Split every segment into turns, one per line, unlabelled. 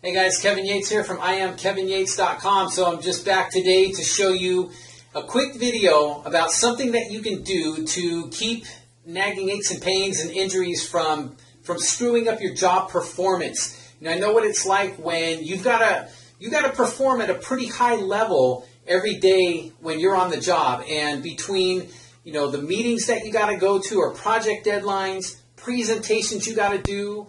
Hey guys, Kevin Yates here from IamKevinYates.com. So I'm just back today to show you a quick video about something that you can do to keep nagging aches and pains and injuries from screwing up your job performance. You know, I know what it's like when you gotta perform at a pretty high level every day when you're on the job, and between the meetings that you gotta go to or project deadlines, presentations you gotta do.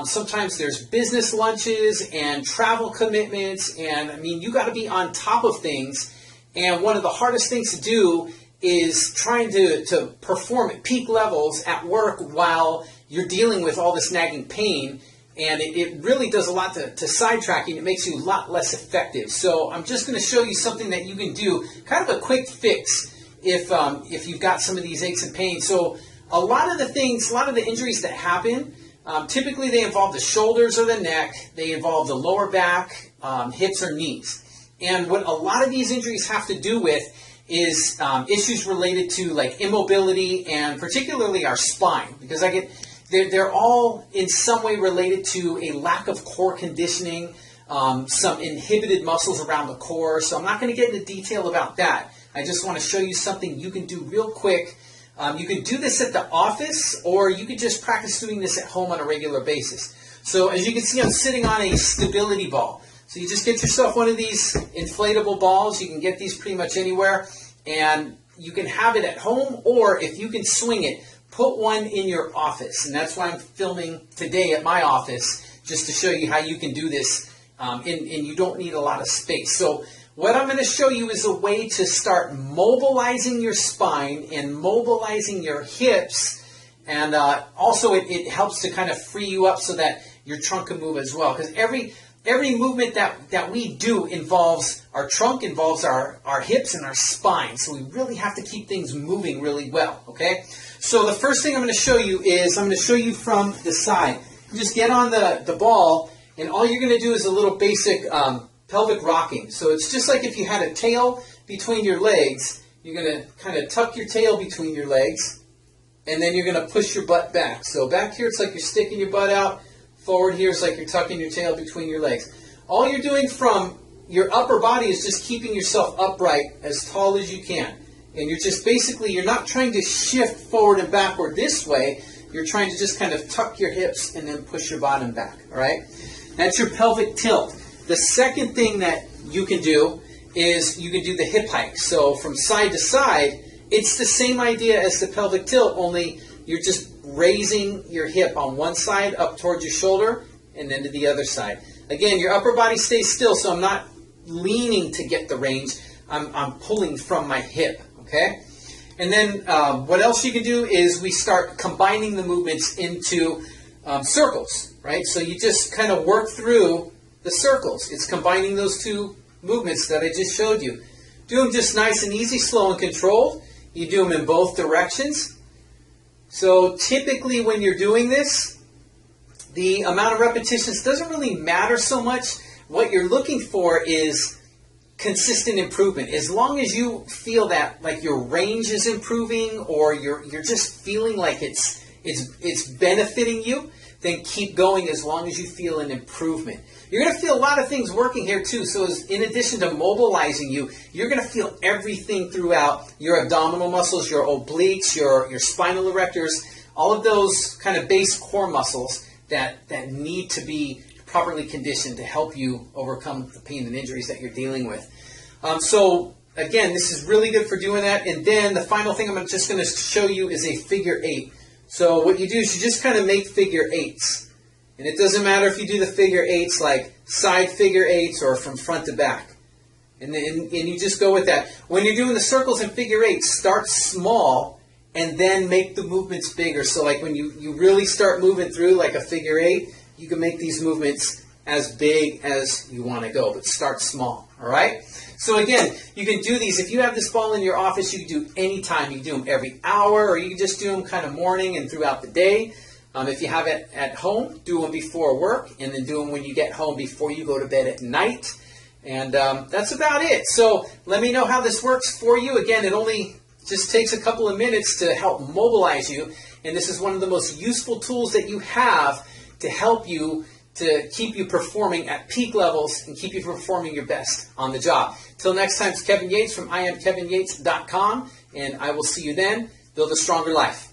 Sometimes there's business lunches and travel commitments, and I mean, you got to be on top of things. And one of the hardest things to do is trying to perform at peak levels at work while you're dealing with all this nagging pain. And it really does a lot to sidetrack you. It makes you a lot less effective. So I'm just going to show you something that you can do, kind of a quick fix if you've got some of these aches and pains. So a lot of the injuries that happen, typically they involve the shoulders or the neck, they involve the lower back, hips or knees. And what a lot of these injuries have to do with is issues related to like immobility and particularly our spine, because they're all in some way related to a lack of core conditioning, some inhibited muscles around the core. So I'm not going to get into detail about that. I just want to show you something you can do real quick. You can do this at the office, or you could just practice doing this at home on a regular basis. So as you can see, I'm sitting on a stability ball. So you just get yourself one of these inflatable balls. You can get these pretty much anywhere, and you can have it at home, or if you can swing it, put one in your office. And that's why I'm filming today at my office, just to show you how you can do this, and you don't need a lot of space. So what I'm going to show you is a way to start mobilizing your spine and mobilizing your hips, and also it helps to kind of free you up so that your trunk can move as well. Because every movement that we do involves our trunk, involves our hips and our spine. So we really have to keep things moving really well, okay? So the first thing I'm going to show you is I'm going to show you from the side. You just get on the ball, and all you're going to do is a little basic pelvic rocking. So it's just like if you had a tail between your legs. You're going to kind of tuck your tail between your legs, and then you're going to push your butt back. So back here, it's like you're sticking your butt out. Forward here is like you're tucking your tail between your legs. All you're doing from your upper body is just keeping yourself upright as tall as you can. And you're just basically, you're not trying to shift forward and backward this way. You're trying to just kind of tuck your hips and then push your bottom back. All right? That's your pelvic tilt. The second thing that you can do is you can do the hip hike. So from side to side, it's the same idea as the pelvic tilt, only you're just raising your hip on one side up towards your shoulder and then to the other side. Again, your upper body stays still, so I'm not leaning to get the range. I'm pulling from my hip, okay? And then what else you can do is we start combining the movements into circles, right? So you just kind of work through the circles. It's combining those two movements that I just showed you. Do them just nice and easy, slow and controlled. You do them in both directions. So typically when you're doing this, the amount of repetitions doesn't really matter so much. What you're looking for is consistent improvement. As long as you feel that like your range is improving, or you're just feeling like it's benefiting you, then keep going as long as you feel an improvement. You're going to feel a lot of things working here too. So in addition to mobilizing you, you're going to feel everything throughout your abdominal muscles, your obliques, your spinal erectors, all of those kind of base core muscles that need to be properly conditioned to help you overcome the pain and injuries that you're dealing with. So again, this is really good for doing that. And then the final thing I'm just going to show you is a figure eight. So what you do is you just kind of make figure eights. And it doesn't matter if you do the figure eights like side figure eights or from front to back. And you just go with that. When you're doing the circles and figure eights, start small and then make the movements bigger. So like when you really start moving through like a figure eight, you can make these movements as big as you want to go, but start small, all right? So again, you can do these. If you have this ball in your office, you can do any time. You can do them every hour, or you can just do them kind of morning and throughout the day. If you have it at home, do them before work, and then do them when you get home before you go to bed at night. And that's about it. So let me know how this works for you. Again, it only just takes a couple of minutes to help mobilize you. And this is one of the most useful tools that you have to help you to keep you performing at peak levels and keep you performing your best on the job. Till next time, it's Kevin Yates from IamKevinYates.com, and I will see you then. Build a stronger life.